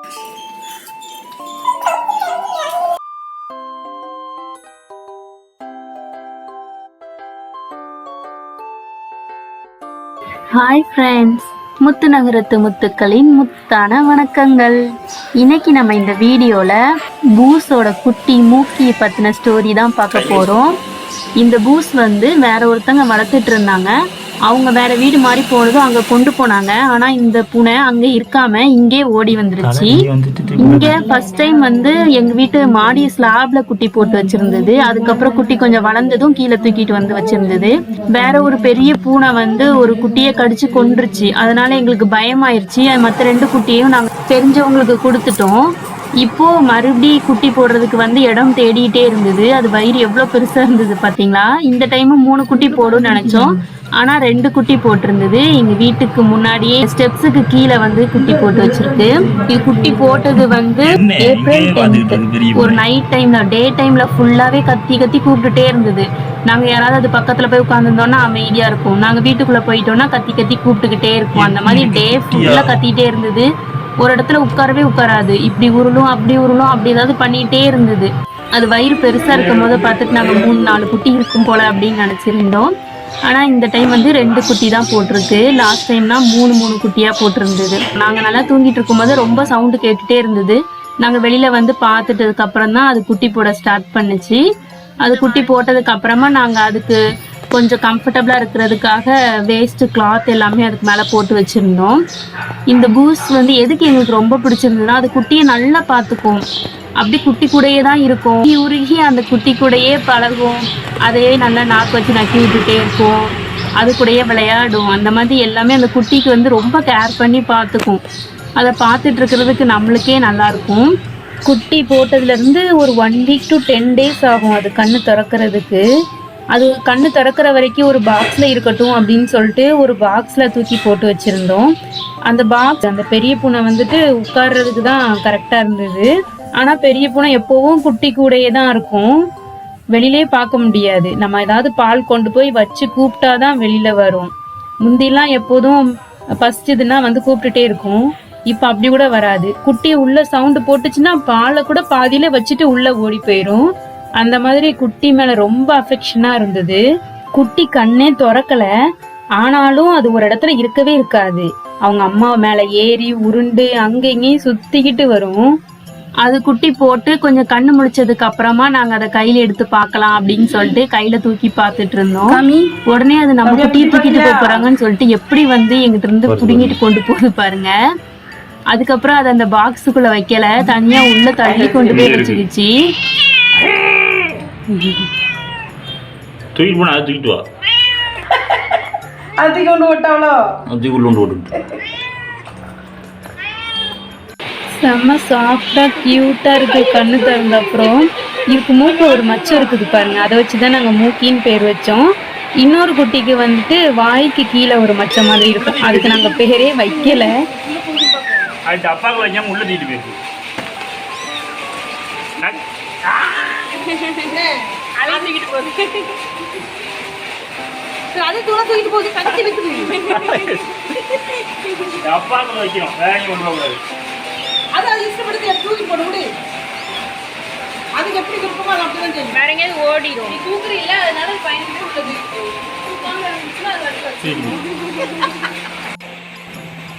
Hi friends, முத்து நகரத்து முத்துக்களின் முத்தான வணக்கங்கள். இன்னைக்கு நம்ம இந்த வீடியோல பூஸோட குட்டி மூக்கியை பத்தின ஸ்டோரி தான் பார்க்க போறோம். இந்த பூஸ் வேற ஒருத்தங்க வளர்த்துட்டு இருந்தாங்க. அவங்க வேற வீடு மாறி போனதும் அங்க கொண்டு போனாங்க. ஆனா இந்த பூனை அங்க இருக்காம இங்கே ஓடி வந்துருச்சு. இங்க ஃபர்ஸ்ட் டைம் எங்க வீட்டு மாடி ஸ்லாப்ல குட்டி போட்டு வச்சிருந்தது. அதுக்கப்புறம் குட்டி கொஞ்சம் வளர்ந்ததும் கீழே தூக்கிட்டு வந்து வச்சிருந்தது. வேற ஒரு பெரிய பூனை ஒரு குட்டியை கடிச்சு கொன்றுச்சு. அதனால எங்களுக்கு பயமாயிருச்சு. மற்ற 2 குட்டியையும் நாங்க தெரிஞ்சவங்களுக்கு கொடுத்துட்டோம். இப்போ மறுபடி குட்டி போடுறதுக்கு இடம் தேடிட்டே இருந்தது. அது வயிறு எவ்வளவு பெருசா இருந்தது பாத்தீங்களா. இந்த டைம் 3 குட்டி போடும்னு நினைச்சோம். ஆனா 2 குட்டி போட்டிருந்தது. எங்க வீட்டுக்கு முன்னாடியே ஸ்டெப்ஸுக்கு கீழே குட்டி போட்டு வச்சிருக்கு. இது குட்டி போட்டது ஏப்ரல் 10th ஒரு நைட் டைம்ல, டே டைம்ல ஃபுல்லாவே கத்தி கத்தி கூப்பிட்டுட்டே இருந்தது. நாங்க யாராவது அது பக்கத்துல போய் உட்காந்துருந்தோம்னா அமைதியா இருக்கும். நாங்க வீட்டுக்குள்ள போயிட்டோம்னா கத்தி கத்தி கூப்பிட்டுக்கிட்டே இருக்கும். அந்த மாதிரி டே ஃபுல்லா கத்திட்டே இருந்தது. ஒரு இடத்துல உட்காரவே உட்காராது. இப்படி உருளும் அப்படி உருளும், அப்படி ஏதாவது பண்ணிட்டே இருந்தது. அது வயிறு பெருசா இருக்கும் போது பார்த்துட்டு நாங்க 3-4 குட்டி இருக்கும் போல அப்படின்னு நினைச்சிருந்தோம். ஆனா இந்த டைம் 2 குட்டி தான் போட்டிருக்கு. லாஸ்ட் டைம்னா 3 குட்டியா போட்டிருந்தது. நாங்க நல்லா தூங்கிட்டு இருக்கும் போது ரொம்ப சவுண்டு கேட்டுட்டே இருந்தது. நாங்க வெளியில பார்த்துட்டதுக்கு அப்புறம் தான் அது குட்டி போட ஸ்டார்ட் பண்ணுச்சு. அது குட்டி போட்டதுக்கு அப்புறமா நாங்க அதுக்கு கொஞ்சம் கம்ஃபர்டபுளா இருக்கிறதுக்காக வேஸ்ட் கிளாத் எல்லாமே அதுக்கு மேல போட்டு வச்சிருந்தோம். இந்த பூஸ் எதுக்கு எங்களுக்கு ரொம்ப பிடிச்சிருந்ததுன்னா, அது குட்டியை நல்லா பார்த்துக்கும். அப்படி குட்டி கூடயே தான் இருக்கும். உருகி அந்த குட்டி கூடயே பழகும். அதையே நல்லா நாக்கு வச்சு நக்கி விட்டுட்டே இருக்கும். அது கூடயே விளையாடும். அந்த மாதிரி எல்லாமே அந்த குட்டிக்கு ரொம்ப கேர் பண்ணி பார்த்துக்கும். அதை பார்த்துட்டு இருக்கிறதுக்கு நம்மளுக்கே நல்லா இருக்கும். குட்டி போட்டதுல இருந்து ஒரு 1 week to 10 days ஆகும் அது கண்ணு திறக்கிறதுக்கு. அது கண்ணு திறக்கிற வரைக்கும் ஒரு பாக்ஸ்ல இருக்கட்டும் அப்படின்னு சொல்லிட்டு ஒரு பாக்ஸ்ல தூக்கி போட்டு வச்சிருந்தோம். அந்த பாக்ஸ் அந்த பெரிய பூனை உட்கார்றதுக்கு தான் கரெக்டா இருந்தது. ஆனா பெரிய பூனை எப்பவும் குட்டி கூடயே தான் இருக்கும். வெளியிலே பார்க்க முடியாது. நம்ம ஏதாவது பால் கொண்டு போய் வச்சு கூப்பிட்டாதான் வெளியில வரும். முந்திலாம் எப்போதும் பசிச்சதுன்னா கூப்பிட்டுட்டே இருக்கும். இப்ப அப்படி கூட வராது. குட்டி உள்ள சவுண்டு போட்டுச்சுன்னா பாலை கூட பாதியில வச்சுட்டு உள்ள ஓடி போயிரும். அந்த மாதிரி குட்டி மேல ரொம்ப அஃபெக்ஷனா இருந்தது. குட்டி கண்ணே திறக்கல. ஆனாலும் அது ஒரு இடத்துல இருக்கவே இருக்காது. அவங்க அம்மா மேல ஏறி உருண்டு அங்க இங்கேயும் சுத்திக்கிட்டு வரும். அது குட்டி போட்டு கொஞ்சம் கண்ணு முழிச்சதுக்கு அப்புறமா நாங்க அதை கையில எடுத்து பார்க்கலாம் அப்படின்னு சொல்லிட்டு கையில தூக்கி பார்த்துட்டு இருந்தோம். உடனே அது நம்ம குட்டியை தூக்கிட்டு போய் போறாங்கன்னு சொல்லிட்டு எப்படி எங்கிட்ட இருந்து புடுங்கிட்டு கொண்டு போகுது பாருங்க. அதுக்கப்புறம் அது அந்த பாக்ஸுக்குள்ள வைக்கல, தனியா உள்ள தள்ளி கொண்டு போய் வச்சுக்கிச்சு. செம்ம சாஃப்டா கியூட்டா இருக்கு. கண்ணு திறந்த அப்புறம் இதுக்கு மூக்கு ஒரு மச்சம் இருக்குது பாருங்க. அதை வச்சுதான் நாங்க மூக்கின்னு பேர் வச்சோம். இன்னொரு குட்டிக்கு வாய்க்கு கீழே ஒரு மச்சம் மாதிரி இருக்கும். அதுக்கு நாங்க பேரே வைக்கல. உள்ள தூக்கிட்டு போயிருக்கு.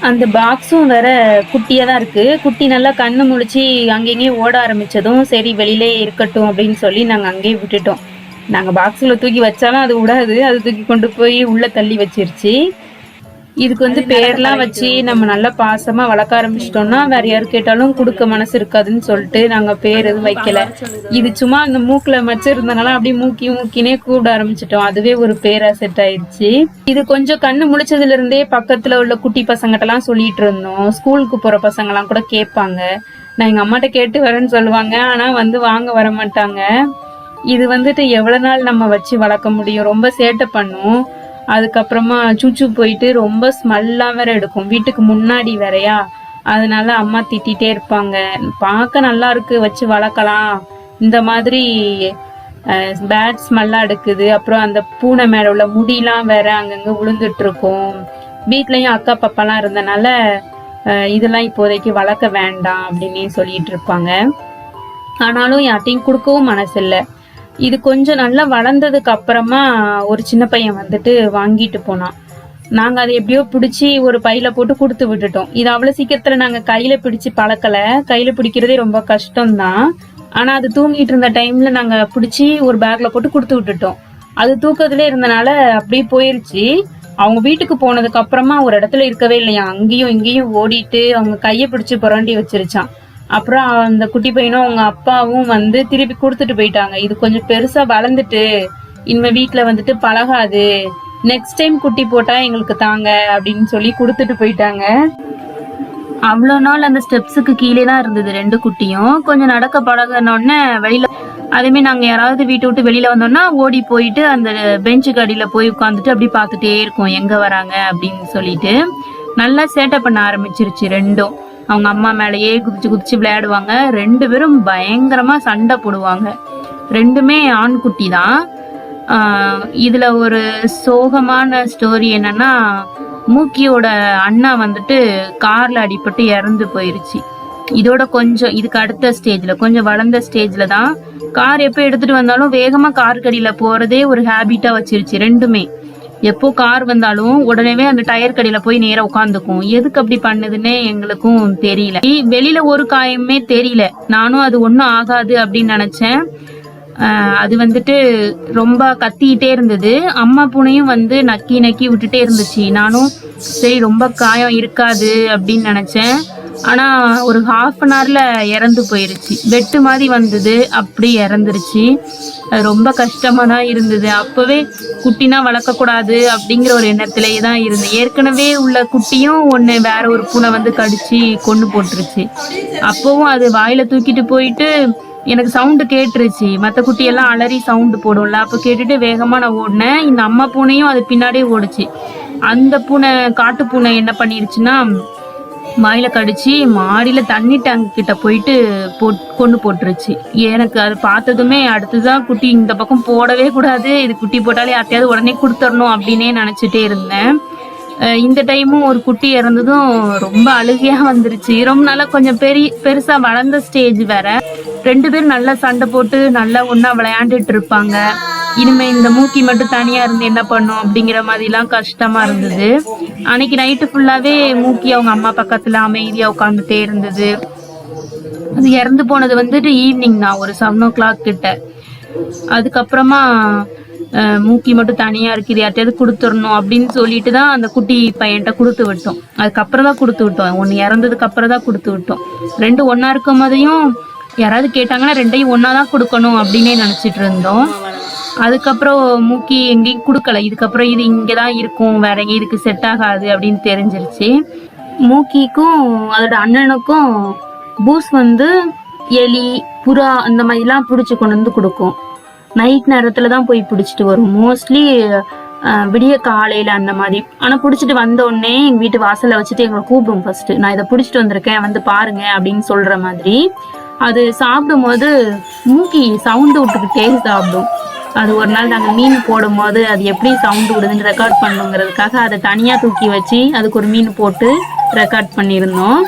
அந்த பாக்ஸும் வேற குட்டியா தான் இருக்கு. குட்டி நல்லா கண்ணு முழிச்சு அங்கேயும் ஓட ஆரம்பிச்சதும் சரி வெளியிலே இருக்கட்டும் அப்படின்னு சொல்லி நாங்க அங்கேயே விட்டுட்டோம். நாங்க பாக்ஸ்ல தூக்கி வச்சாலும் அது விடாது. அது தூக்கி கொண்டு போய் உள்ள தள்ளி வச்சிருச்சு. இதுக்கு பேர்லாம் வச்சு நம்ம நல்லா பாசமா வளர்க்க ஆரம்பிச்சிட்டோம்னா வேற யாரு கேட்டாலும் கொடுக்க மனசு இருக்காதுன்னு சொல்லிட்டு நாங்க பேர் எதுவும் வைக்கல. இது சும்மா அந்த மூக்குல மச்சு இருந்தனால அப்படியே மூக்கி மூக்கினே கூப்பிட ஆரம்பிச்சிட்டோம். அதுவே ஒரு பேரா செட் ஆயிடுச்சு. இது கொஞ்சம் கண்ணு முழிச்சதுல இருந்தே பக்கத்துல உள்ள குட்டி பசங்கிட்டலாம் சொல்லிட்டு இருந்தோம். ஸ்கூலுக்கு போற பசங்க எல்லாம் கூட கேட்பாங்க. நான் எங்க அம்மாட்ட கேட்டு வரேன்னு சொல்லுவாங்க. ஆனா வாங்க வர மாட்டாங்க. இது எவ்வளவு நாள் நம்ம வச்சு வளர்க்க முடியும். ரொம்ப சேட்டை பண்ணும். அதுக்கப்புறமா சூச்சு போயிட்டு ரொம்ப ஸ்மெல்லாம் வேற எடுக்கும். வீட்டுக்கு முன்னாடி வேறையா, அதனால அம்மா திட்டிகிட்டே இருப்பாங்க. பார்க்க நல்லா இருக்கு, வச்சு வளர்க்கலாம். இந்த மாதிரி பேட் ஸ்மெல்லாம் எடுக்குது. அப்புறம் அந்த பூனை மேல உள்ள முடியெல்லாம் வேற அங்கங்க விழுந்துட்டு இருக்கும். வீட்லயும் அக்கா பாப்பாலாம் இருந்தனால இதெல்லாம் இப்போதைக்கு வளர்க்க வேண்டாம் அப்படின்னு சொல்லிட்டு இருப்பாங்க. ஆனாலும் யார்ட்டையும் கொடுக்கவும் மனசு இல்லை. இது கொஞ்சம் நல்லா வளர்ந்ததுக்கு அப்புறமா ஒரு சின்ன பையன் வந்துட்டு வாங்கிட்டு போனான். நாங்கள் அதை எப்படியோ பிடிச்சி ஒரு பையில போட்டு கொடுத்து விட்டுட்டோம். இது அவ்வளோ சீக்கிரத்தில் நாங்கள் கையில் பிடிச்சி பழக்கலை. கையில் பிடிக்கிறதே ரொம்ப கஷ்டம்தான். ஆனால் அது தூங்கிட்டு இருந்த டைமில் நாங்கள் பிடிச்சி ஒரு பேக்கில் போட்டு கொடுத்து விட்டுட்டோம். அது தூக்கத்திலே இருந்தனால அப்படியே போயிருச்சு. அவங்க வீட்டுக்கு போனதுக்கு அப்புறமா ஒரு இடத்துல இருக்கவே இல்லையா, அங்கேயும் இங்கேயும் ஓடிட்டு அவங்க கையை பிடிச்சி புரண்டி வச்சிருச்சான். அப்புறம் அந்த குட்டி பையனும் அவங்க அப்பாவும் வந்து திருப்பி கொடுத்துட்டு போயிட்டாங்க. இது கொஞ்சம் பெருசா வளர்ந்துட்டு இனிமே வீட்டுல வந்துட்டு பழகாது, நெக்ஸ்ட் டைம் குட்டி போட்டா எங்களுக்கு தாங்க அப்படின்னு சொல்லி கொடுத்துட்டு போயிட்டாங்க. அவ்வளோ நாள் அந்த ஸ்டெப்ஸுக்கு கீழே தான் இருந்தது 2 குட்டியும். கொஞ்சம் நடக்க பழகினோடனே வெளியில, அதேமாரி நாங்கள் யாராவது வீட்டை விட்டு வெளியில வந்தோம்னா ஓடி போயிட்டு அந்த பெஞ்சுக்கு அடியில் போய் உட்காந்துட்டு அப்படி பார்த்துட்டே இருக்கோம் எங்க வராங்க அப்படின்னு சொல்லிட்டு. நல்லா சேட்டை பண்ண ஆரம்பிச்சிருச்சு 2ம். அவங்க அம்மா மேலேயே குதிச்சு குதிச்சு விளையாடுவாங்க. 2 பேரும் பயங்கரமா சண்டை போடுவாங்க. 2மே ஆண் குட்டி தான். இதுல ஒரு சோகமான ஸ்டோரி என்னன்னா, மூக்கியோட அண்ணா வந்துட்டு கார்ல அடிபட்டு இறந்து போயிருச்சு. இதோட கொஞ்சம் இதுக்கு அடுத்த ஸ்டேஜ்ல, கொஞ்சம் வளர்ந்த ஸ்டேஜ்ல தான் கார் எப்போ எடுத்துட்டு வந்தாலும் வேகமா கார் கடியில போறதே ஒரு ஹேபிட்டா வச்சிருச்சு 2மே. எப்போ கார் வந்தாலும் உடனே அந்த டயர் கடியில போய் நேரா உட்காந்துக்கும். எதுக்கு அப்படி பண்ணுதுன்னு எங்களுக்கும் தெரியல. வெளியில ஒரு காயமே தெரியல. நானும் அது ஒன்றும் ஆகாது அப்படின்னு நினைச்சேன். அது வந்துட்டு ரொம்ப கத்திக்கிட்டே இருந்தது. அம்மா பூனையும் வந்து நக்கி நக்கி விட்டுட்டே இருந்துச்சு. நானும் சரி ரொம்ப காயம் இருக்காது அப்படின்னு நினைச்சேன். ஆனா ஒரு ½ இறந்து போயிருச்சு. வெட்டு மாதிரி வந்தது, அப்படி இறந்துருச்சு. அது ரொம்ப கஷ்டமா தான் இருந்தது. அப்பவே குட்டினா வளர்க்கக்கூடாது அப்படிங்கிற ஒரு எண்ணத்திலேயே தான் இருந்தது. ஏற்கனவே உள்ள குட்டியும் ஒன்று வேற ஒரு பூனை வந்து கடிச்சு கொண்டு போட்டுருச்சு. அப்பவும் அது வாயில தூக்கிட்டு போயிட்டு எனக்கு சவுண்டு கேட்டுருச்சு. மற்ற குட்டியெல்லாம் அலறி சவுண்டு போடும்ல, அப்போ கேட்டுட்டு வேகமாக நான் ஓடினேன். இந்த அம்மா பூனையும் அது பின்னாடியே ஓடுச்சு. அந்த பூனை, காட்டு பூனை என்ன பண்ணிருச்சுன்னா, வாயில கடிச்சு மாடியில தண்ணி டேங்க் கிட்ட போயிட்டு கொண்டு போட்டுருச்சு. எனக்கு அது பார்த்ததுமே அடுத்துதான் குட்டி இந்த பக்கம் போடவே கூடாது, இது குட்டி போட்டாலே யார்ட்டையாவது உடனே கொடுத்துடணும் அப்படின்னே நினைச்சிட்டே இருந்தேன். இந்த டைமும் ஒரு குட்டி இறந்ததும் ரொம்ப அழுகையா வந்துருச்சு. ரொம்ப நாளா கொஞ்சம் பெருசா வளர்ந்த ஸ்டேஜ் வேற. 2 பேரும் நல்லா சண்டை போட்டு நல்லா ஒன்னா விளையாண்டுட்டு இருப்பாங்க. இனிமே இந்த மூக்கி மட்டும் தனியா இருந்து என்ன பண்ணும் அப்படிங்கிற மாதிரிலாம் கஷ்டமா இருந்தது. அன்னைக்கு நைட்டு ஃபுல்லாவே மூக்கி அவங்க அம்மா பக்கத்துல அமைதியா உட்காந்துட்டே இருந்தது. அது இறந்து போனது வந்துட்டு ஈவினிங் தான், ஒரு 7 o'clock கிட்ட. அதுக்கப்புறமா மூக்கி மட்டும் தனியா இருக்குது, யார்ட்டையாவது கொடுத்துடணும் அப்படின்னு சொல்லிட்டு தான் அந்த குட்டி பையன்கிட்ட கொடுத்து விட்டோம். அதுக்கப்புறம் தான் கொடுத்து விட்டோம். 1 இறந்ததுக்கு அப்புறம் தான் கொடுத்து விட்டோம். 2 ஒன்னா இருக்கும் போதையும் யாராவது கேட்டாங்கன்னா 2ஐயும் ஒன்னா தான் கொடுக்கணும் அப்படின்னே நினைச்சிட்டு இருந்தோம். அதுக்கப்புறம் மூக்கி எங்கேயும் கொடுக்கல. இதுக்கப்புறம் இது இங்கதான் இருக்கும், வேற எங்கேயும் இதுக்கு செட் ஆகாது அப்படின்னு தெரிஞ்சிருச்சு. மூக்கிக்கும் அதோட அண்ணனுக்கும் பூஸ் வந்து எலி, புறா அந்த மாதிரிலாம் பிடிச்சி கொண்டு வந்து கொடுக்கும். நைட் நேரத்துல தான் போய் பிடிச்சிட்டு வரும். மோஸ்ட்லி விடிய காலையில அந்த மாதிரி. ஆனா பிடிச்சிட்டு வந்த உடனே எங்க வீட்டு வாசல்ல வச்சுட்டு எங்களை கூப்பிடும். ஃபர்ஸ்ட் நான் இதை பிடிச்சிட்டு வந்திருக்கேன், வந்து பாருங்க அப்படின்னு சொல்ற மாதிரி. அது சாப்பிடும் போது மூக்கி சவுண்டு விட்டுக்கிட்டே சாப்பிடும். அது ஒரு நாள் நாங்கள் மீன் போடும் போது அது எப்படி சவுண்டு விடுதுன்னு ரெக்கார்ட் பண்ணுங்கிறதுக்காக அதை தனியா தூக்கி வச்சு அதுக்கு ஒரு மீன் போட்டு ரெக்கார்ட் பண்ணியிருந்தோம்.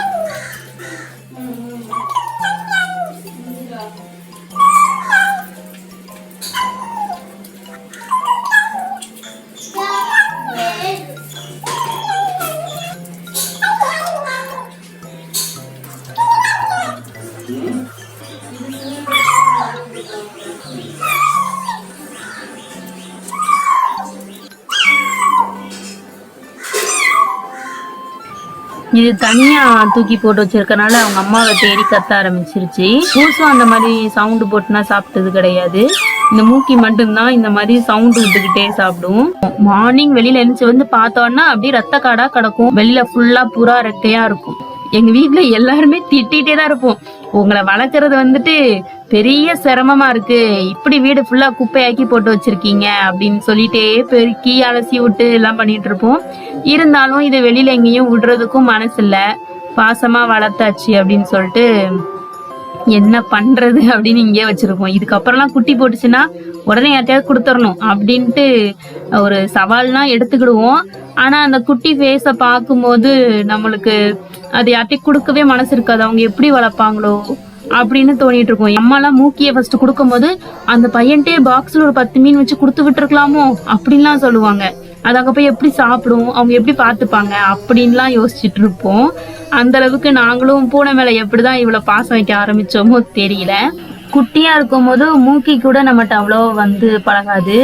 இது தனியா தூக்கி போட்டு வச்சிருக்கனால அவங்க அம்மாவை தேடி கத்த ஆரம்பிச்சிருச்சு. பூசும் அந்த மாதிரி சவுண்டு போட்டுனா சாப்பிட்டது கிடையாது. இந்த மூக்கி மட்டும்தான் இந்த மாதிரி சவுண்டு விட்டுக்கிட்டே சாப்பிடும். மார்னிங் வெளியில எழுந்து வந்து பார்த்தோன்னா அப்படியே ரத்த காடா கிடக்கும். வெளியில ஃபுல்லா புறா ரெக்கையா இருக்கும். எங்க வீட்டுல எல்லாருமே திட்டிகிட்டே தான் இருப்போம், உங்களை வளர்க்கறது வந்துட்டு பெரிய சிரமமா இருக்கு, இப்படி வீடு ஃபுல்லா குப்பையாக்கி போட்டு வச்சிருக்கீங்க அப்படின்னு சொல்லிட்டே பெருக்கி அலசி விட்டு எல்லாம் பண்ணிட்டு இருப்போம். இருந்தாலும் இது வெளியில எங்கேயும் விடுறதுக்கும் மனசு இல்ல. பாசமா வளர்த்தாச்சு அப்படின்னு சொல்லிட்டு என்ன பண்றது அப்படின்னு இங்கே வச்சிருக்கோம். இதுக்கப்புறம்லாம் குட்டி போட்டுச்சுன்னா உடனே யார்ட்டையாவது கொடுத்துடணும் அப்படின்ட்டு ஒரு சவால்னா எடுத்துக்கிடுவோம். ஆனா அந்த குட்டி ஃபேஸை பார்க்கும்போது நம்மளுக்கு அது யார்ட்டையும் கொடுக்கவே மனசு இருக்காது. அவங்க எப்படி வளர்ப்பாங்களோ அப்படின்னு தோணிட்டு இருக்கும். அம்மாலாம் மூக்கியை ஃபர்ஸ்ட் கொடுக்கும்போது அந்த பையன்ட்டே பாக்ஸ்ல ஒரு 10 மீன் வச்சு கொடுத்து விட்டுருக்கலாமோ அப்படின்லாம் சொல்லுவாங்க. அது அங்க போய் எப்படி சாப்பிடும், அவங்க எப்படி பார்த்துப்பாங்க அப்படின்லாம் யோசிச்சுட்டு இருப்போம். அந்த அளவுக்கு நாங்களும் பூனை மேல எப்படிதான் இவ்வளவு பாசம் வைக்க ஆரம்பிச்சோமோ தெரியல. குட்டியா இருக்கும் போது மூக்கி கூட நம்மகிட்ட அவ்வளோ வந்து பழகாது.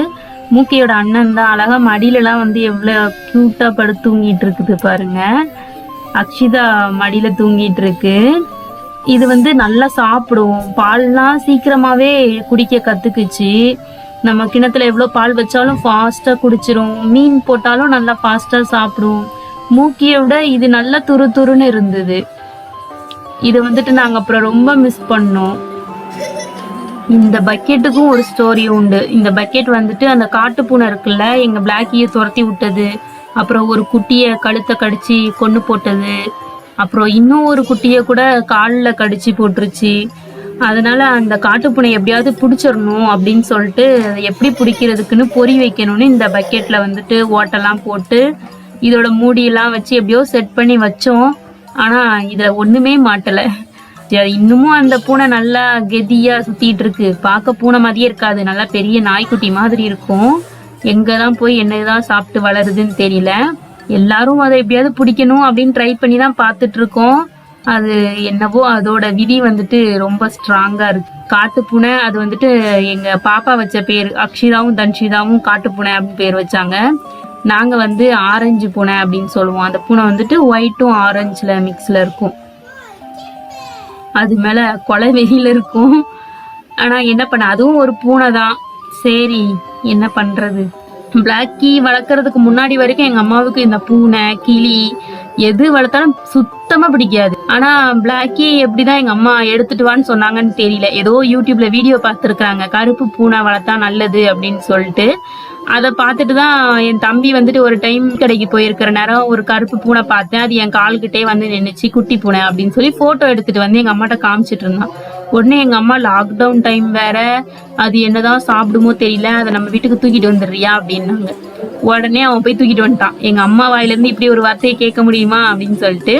மூக்கியோட அண்ணன் தான் அழகா மடியில எல்லாம் வந்து எவ்வளவு கியூட்டா படுத்து தூங்கிட்டு இருக்குது பாருங்க. அக்ஷிதா மடியில தூங்கிட்டு இருக்கு. இது வந்து நல்லா சாப்பிடும். பால்லாம் சீக்கிரமாவே குடிக்க கத்துக்குச்சு. நம்ம கிணத்துல எவ்வளோ பால் வச்சாலும் ஃபாஸ்டா குடிச்சிரும். மீன் போட்டாலும் நல்லா ஃபாஸ்டா சாப்பிடும். மூக்கியை விட இது நல்லா துரு துருன்னு இருந்தது. இதை வந்துட்டு நாங்க அப்புறம் ரொம்ப மிஸ் பண்ணோம். இந்த பக்கெட்டுக்கும் ஒரு ஸ்டோரி உண்டு. இந்த பக்கெட் வந்துட்டு அந்த காட்டு பூனை இருக்குல்ல, எங்க பிளாக்கியை துரத்தி விட்டது, அப்புறம் ஒரு குட்டிய கழுத்தை கடிச்சு கொண்டு போட்டது, அப்புறம் இன்னும் ஒரு குட்டிய கூட காலில் கடிச்சு போட்டுருச்சு. அதனால அந்த காட்டுப்பூனை எப்படியாவது பிடிச்சிடணும் அப்படின்னு சொல்லிட்டு எப்படி பிடிக்கிறதுக்குன்னு பொறி வைக்கணும்னு இந்த பக்கெட்ல வந்துட்டு ஓட்டெல்லாம் போட்டு இதோட மூடியெல்லாம் வச்சு எப்படியோ செட் பண்ணி வச்சோம். ஆனா இதுல ஒண்ணுமே மாட்டல. இன்னமும் அந்த பூனை நல்லா கெதியா சுத்திட்டு இருக்கு. பார்க்க பூனை மாதிரியே இருக்காது, நல்லா பெரிய நாய்க்குட்டி மாதிரி இருக்கும். எங்கதான் போய் என்னதான் சாப்பிட்டு வளருதுன்னு தெரியல. எல்லாரும் அதை எப்படியாவது பிடிக்கணும் அப்படின்னு ட்ரை பண்ணி தான் பார்த்துட்டு இருக்கோம். அது என்னவோ அதோட விதி வந்துட்டு ரொம்ப ஸ்ட்ராங்கா இருக்கு. காட்டுப்பூனை அது வந்துட்டு எங்க பாப்பா வச்ச பேர். அக்ஷிதாவும் தன்ஷிதாவும் காட்டுப்பூனை அப்படின்னு பேர் வச்சாங்க. நாங்க வந்து ஆரஞ்சு பூனை அப்படின்னு சொல்லுவோம். அந்த பூனை வந்துட்டு ஒயிட்டும் ஆரஞ்சுல மிக்ஸ்ல இருக்கும். அது மேல கொலை வெயில இருக்கும். ஆனா என்ன பண்ண, அதுவும் ஒரு பூனை தான். சரி என்ன பண்றது. பிளாக்கி வளர்க்கறதுக்கு முன்னாடி வரைக்கும் எங்க அம்மாவுக்கு இந்த பூனை கிளி எது வளர்த்தாலும் சுத்தமா பிடிக்காது. ஆனா பிளாக்கி எப்படிதான் எங்க அம்மா எடுத்துட்டு வான்னு சொன்னாங்கன்னு தெரியல. ஏதோ யூடியூப்ல வீடியோ பார்த்துருக்காங்க, கருப்பு பூனை வளர்த்தா நல்லது அப்படின்னு சொல்லிட்டு. அதை பார்த்துட்டு தான் என் தம்பி வந்துட்டு ஒரு டைம் கடைக்கு போயிருக்கிற நேரம் ஒரு கருப்பு பூனை பார்த்தேன். அது என் கால்கிட்டே வந்து நின்னுச்சு, குட்டி பூனை அப்படின்னு சொல்லி போட்டோ எடுத்துட்டு வந்து எங்க அம்மாட்ட காமிச்சிட்டு இருந்தான். உடனே எங்க அம்மா லாக்டவுன் டைம் வேற, அது என்னதான் சாப்பிடுமோ தெரியல, அதை நம்ம வீட்டுக்கு தூக்கிட்டு வந்துடுறியா அப்படின்னாங்க. உடனே அவன் போய் தூக்கிட்டு வந்துட்டான். எங்க அம்மா வாயிலிருந்து இப்படி ஒரு வார்த்தையை கேட்க முடியுமா அப்படின்னு சொல்லிட்டு.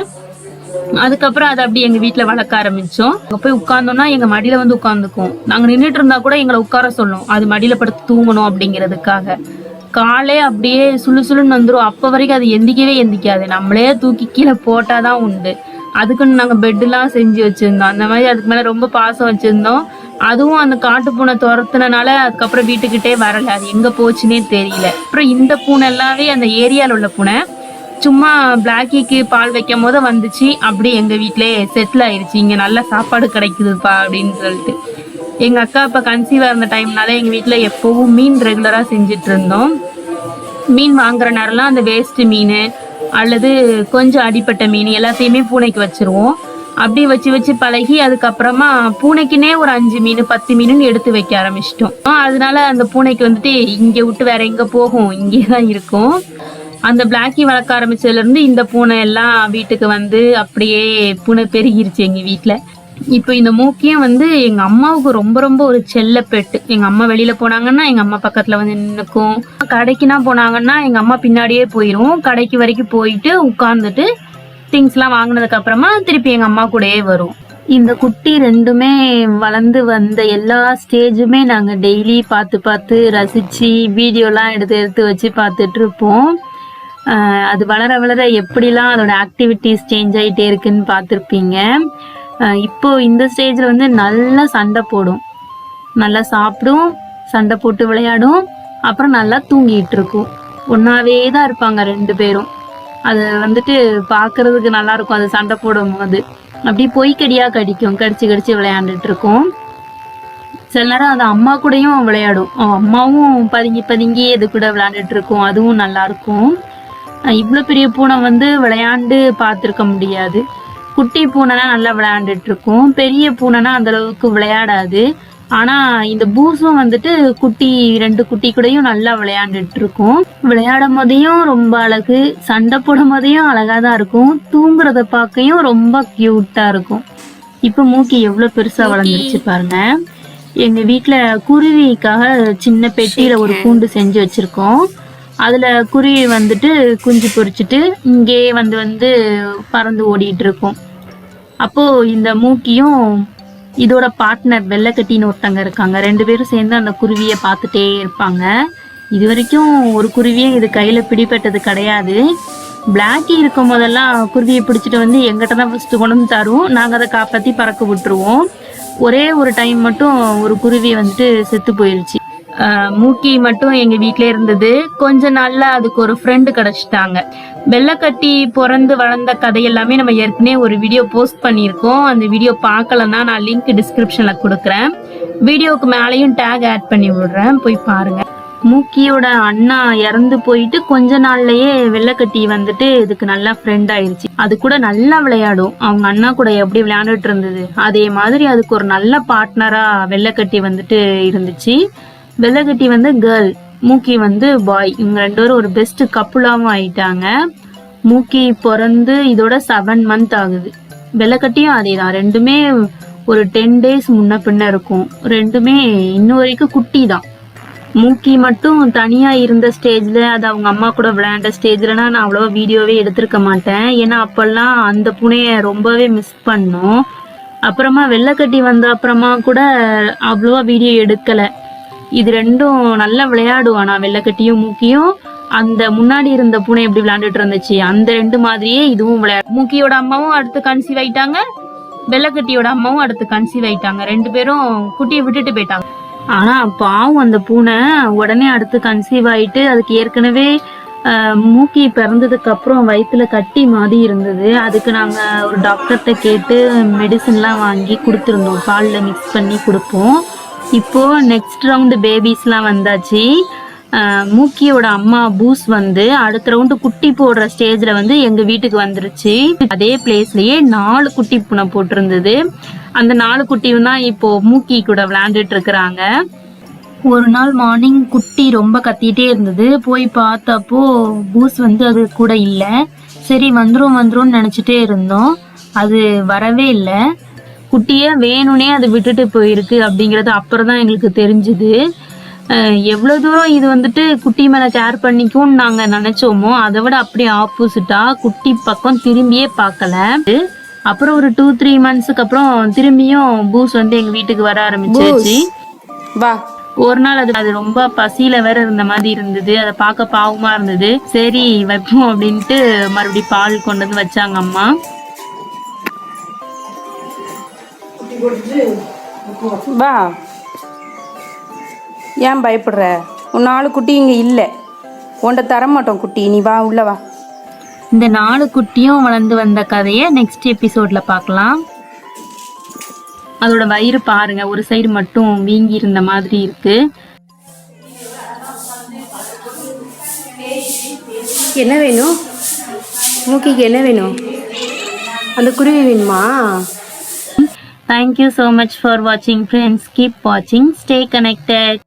அதுக்கப்புறம் அதை அப்படி எங்க வீட்டுல வளர்க்க ஆரம்பிச்சோம். அங்க போய் உட்கார்ந்தோம்னா எங்க மடியில வந்து உட்காந்துக்கும். நாங்க நின்றுட்டு இருந்தா கூட எங்களை உட்கார சொல்லும், அது மடியில படுத்து தூங்கணும் அப்படிங்கிறதுக்காக. காலே அப்படியே சுழு சுழுன்னு வந்துடும். அப்ப வரைக்கும் அது எந்திக்கவே எந்திக்காது. நம்மளே தூக்கி கீழே போட்டாதான் உண்டு. அதுக்குன்னு நாங்க பெட்டெல்லாம் செஞ்சு வச்சிருந்தோம். அந்த மாதிரி அதுக்கு மேல ரொம்ப பாசம் வச்சிருந்தோம். அதுவும் அந்த காட்டு பூனை துரத்துனனால அதுக்கப்புறம் வீட்டுக்கிட்டே வரல. அது எங்க போச்சுன்னே தெரியல. அப்புறம் இந்த பூனை எல்லாமே அந்த ஏரியால உள்ள பூனை சும்மா பிளாக்கிக்கு பால் வைக்கும் போது வந்துச்சு. அப்படி எங்க வீட்டிலேயே செட்டில் ஆயிடுச்சு. இங்க நல்ல சாப்பாடு கிடைக்குதுப்பா அப்படின்னு சொல்லிட்டு. எங்க அக்கா இப்ப கன்சீவா இருந்த டைம்னால எங்க வீட்டுல எப்பவும் மீன் ரெகுலரா செஞ்சுட்டு இருந்தோம். மீன் வாங்குற நேரம்லாம் அந்த வேஸ்ட் மீன் அல்லது கொஞ்சம் அடிப்பட்ட மீன் எல்லாத்தையுமே பூனைக்கு வச்சிருவோம். அப்படி வச்சு வச்சு பழகி அதுக்கப்புறமா பூனைக்குன்னே ஒரு 5 மீன் 10 மீன் எடுத்து வைக்க ஆரம்பிச்சிட்டோம். அதனால அந்த பூனைக்கு வந்துட்டு இங்க விட்டு வேற எங்க போகும், இங்கேதான் இருக்கும். அந்த பிளாக்கி வளர்க்க ஆரம்பிச்சதுல இருந்து இந்த பூனை எல்லாம் வீட்டுக்கு வந்து அப்படியே பூனை பெருகிருச்சு எங்க வீட்டுல. இப்போ இந்த மூக்கியும் வந்து எங்க அம்மாவுக்கு ரொம்ப ரொம்ப ஒரு செல்ல பெட்டு. எங்க அம்மா வெளியில போனாங்கன்னா எங்க அம்மா பக்கத்துல வந்து நின்னுக்கும். கடைக்குனா போனாங்கன்னா எங்க அம்மா பின்னாடியே போயிரும். கடைக்கு வரைக்கும் போயிட்டு உட்கார்ந்துட்டு திங்ஸ் எல்லாம் வாங்கினதுக்கு அப்புறமா திருப்பி எங்க அம்மா கூடயே வரும். இந்த குட்டி ரெண்டுமே வளர்ந்து வந்த எல்லா ஸ்டேஜுமே நாங்க டெய்லி பார்த்து பார்த்து ரசிச்சு வீடியோலாம் எடுத்து எடுத்து வச்சு பார்த்துட்டு இருப்போம். அது வளர வளர எப்படிலாம் அதோட ஆக்டிவிட்டிஸ் சேஞ்ச் ஆகிட்டே இருக்குன்னு பார்த்துருப்பீங்க. இப்போ இந்த ஸ்டேஜில் வந்து நல்லா சண்டை போடும், நல்லா சாப்பிடும், சண்டை போட்டு விளையாடும், அப்புறம் நல்லா தூங்கிட்டு இருக்கும். ஒன்றாவே தான் இருப்பாங்க 2 பேரும். அது வந்துட்டு பார்க்கறதுக்கு நல்லா இருக்கும். அது சண்டை போடும் போது அப்படி பொய்க்கடியாக கடிக்கும், கடிச்சு கடிச்சு விளையாண்டுட்டு இருக்கும். சில நேரம் அது அம்மா கூடயும் விளையாடும். அம்மாவும் பதுங்கி பதுங்கி அது கூட விளையாண்டுட்டு இருக்கும். அதுவும் நல்லா இருக்கும். இவ்வளோ பெரிய பூனை வந்து விளையாண்டு பார்த்துருக்க முடியாது. குட்டி பூனைனா நல்லா விளையாண்டுட்டு இருக்கும், பெரிய பூனைனா அந்த அளவுக்கு விளையாடாது. ஆனா இந்த பூசும் வந்துட்டு 2 குட்டி கூடயும் நல்லா விளையாண்டுட்டு இருக்கும். விளையாடும் போதையும் ரொம்ப அழகு, சண்டை போடும் போதையும் அழகா தான் இருக்கும், தூங்குறத பார்க்கையும் ரொம்ப கியூட்டா இருக்கும். இப்ப மூக்கி எவ்வளவு பெருசா வளர்ந்துருச்சு பாருங்க. எங்க வீட்டுல குருவிக்காக சின்ன பெட்டியில ஒரு கூண்டு செஞ்சு வச்சிருக்கோம். அதில் குருவி வந்துட்டு குஞ்சு பொரிச்சிட்டு இங்கே வந்து பறந்து ஓடிட்டு இருக்கும். அப்போது இந்த மூக்கியும் இதோட பார்ட்னர் வெள்ளைக்கட்டின்னு ஒருத்தங்க இருக்காங்க. 2 பேரும் சேர்ந்து அந்த குருவியை பார்த்துட்டே இருப்பாங்க. இது வரைக்கும் ஒரு குருவியும் இது கையில் பிடிப்பட்டது கிடையாது. பிளாக்கி இருக்கும் போதெல்லாம் குருவியை பிடிச்சிட்டு வந்து எங்கிட்ட தான் ஃபஸ்ட்டு கொண்டு வந்து தரும். நாங்கள் அதை காப்பாற்றி பறக்க விட்டுருவோம். ஒரே ஒரு டைம் மட்டும் ஒரு குருவி வந்துட்டு செத்து போயிடுச்சு. மூக்கி மட்டும் எங்கள் வீட்டிலே இருந்தது. கொஞ்ச நாளில் அதுக்கு ஒரு ஃப்ரெண்டு கிடச்சிட்டாங்க. வெள்ளைக்கட்டி பிறந்து வளர்ந்த கதை எல்லாமே நம்ம ஏற்கனவே ஒரு வீடியோ போஸ்ட் பண்ணியிருக்கோம். அந்த வீடியோ பார்க்கலன்னா நான் லிங்க் டிஸ்கிரிப்ஷனில் கொடுக்குறேன். வீடியோவுக்கு மேலேயும் டேக் ஆட் பண்ணி விடுறேன், போய் பாருங்கள். மூக்கியோட அண்ணா இறந்து போயிட்டு கொஞ்ச நாள்லயே வெள்ளைக்கட்டி வந்துட்டு இதுக்கு நல்லா ஃப்ரெண்ட் ஆயிடுச்சு. அது கூட நல்லா விளையாடும். அவங்க அண்ணா கூட எப்படி விளையாண்டுட்டு இருந்தது அதே மாதிரி அதுக்கு ஒரு நல்ல பார்ட்னரா வெள்ளைக்கட்டி வந்துட்டு இருந்துச்சு. வெள்ளைக்கட்டி வந்து கேர்ள், மூக்கி வந்து பாய். இவங்க 2 பேரும் ஒரு பெஸ்ட் கப்புளாவும் ஆயிட்டாங்க. மூக்கி பிறந்து இதோட 7 மந்த் ஆகுது. வெள்ளைக்கட்டியும் அதே தான். ரெண்டுமே ஒரு 10 days முன்ன பின்ன இருக்கும். ரெண்டுமே இன்னும் வரைக்கும் குட்டி தான். மூக்கி மட்டும் தனியாக இருந்த ஸ்டேஜில், அது அவங்க அம்மா கூட விளையாண்ட ஸ்டேஜ்லனா நான் அவ்வளோவா வீடியோவே எடுத்திருக்க மாட்டேன். ஏன்னா அப்போல்லாம் அந்த பூனையை ரொம்பவே மிஸ் பண்ணோம். அப்புறமா வெள்ளைக்கட்டி வந்த அப்புறமா கூட அவ்வளோவா வீடியோ எடுக்கலை. இது ரெண்டும் நல்லா விளையாடுவானா வெள்ளைக்கட்டியும் மூக்கியும். அந்த முன்னாடி இருந்த பூனை எப்படி விளையாண்டுட்டு இருந்துச்சு அந்த 2 மாதிரியே இதுவும் விளையாடு. மூக்கியோட அம்மாவும் அடுத்து கன்சீவ் ஆயிட்டாங்க, வெள்ளைக்கட்டியோட அம்மாவும் அடுத்து கன்சீவ் ஆயிட்டாங்க. 2 பேரும் குட்டியை விட்டுட்டு போயிட்டாங்க. ஆனா பாவம் அந்த பூனை உடனே அடுத்து கன்சீவ் ஆயிட்டு அதுக்கு ஏற்கனவே மூக்கி பிறந்ததுக்கு அப்புறம் வயிற்றுல கட்டி மாதிரி இருந்தது. அதுக்கு நாங்க ஒரு டாக்டர்கிட்ட கேட்டு மெடிசன்லாம் வாங்கி கொடுத்துருந்தோம். பாலில் மிக்ஸ் பண்ணி கொடுப்போம். இப்போ நெக்ஸ்ட் ரவுண்டு பேபிஸ்லாம் வந்தாச்சு. மூக்கியோட அம்மா பூஸ் வந்து அடுத்த ரவுண்டு குட்டி போடுற ஸ்டேஜ்ல வந்து எங்க வீட்டுக்கு வந்துருச்சு. அதே பிளேஸ்லயே 4 குட்டி பூனை போட்டிருந்தது. அந்த 4 குட்டியும் தான் இப்போ மூக்கி கூட விளையாண்டுட்டு இருக்கிறாங்க. ஒரு நாள் மார்னிங் குட்டி ரொம்ப கத்திட்டே இருந்தது. போய் பார்த்தப்போ பூஸ் வந்து அது கூட இல்லை. சரி வந்துரும் நினச்சிட்டே இருந்தோம். அது வரவே இல்லை. குட்டியை வேணும்னே அது விட்டுட்டு போயிருக்கு அப்படிங்கிறது அப்புறம் தான் எங்களுக்கு தெரிஞ்சுது. எவ்வளோ தூரம் இது வந்துட்டு குட்டி மேலே கேர் பண்ணிக்கும்னு நாங்கள் நினச்சோமோ அதை விட அப்படியே ஆப்போசிட்டாக குட்டி பக்கம் திரும்பியே பார்க்கல. அப்புறம் ஒரு 2-3 monthsக்கு அப்புறம் திரும்பியும் பூஸ் வந்து எங்கள் வீட்டுக்கு வர ஆரம்பிச்சிருச்சு. ஒரு நாள் அது ரொம்ப பசியில வேற இருந்த மாதிரி இருந்தது. அதை பார்க்க பாவமா இருந்தது. சரி வைப்போம் அப்படின்ட்டு மறுபடியும் பால் கொண்டு வந்து வச்சாங்க அம்மா. வா, ஏன் பயப்படுற? உன் 4 குட்டி இங்கே இல்லை, உன்கிட்ட தரமாட்டோம் குட்டி, நீ வா உள்ள வா. இந்த 4 குட்டியும் வளர்ந்து வந்த கதையை நெக்ஸ்ட் எபிசோட்ல பார்க்கலாம். அதோட வயிறு பாருங்க, ஒரு சைடு மட்டும் வீங்கி இருந்த மாதிரி இருக்கு. என்ன வேணும் மூக்கிக்கு? என்ன வேணும்? அந்த குருவி வேணுமா? Thank you so much for watching friends. Keep watching. Stay connected.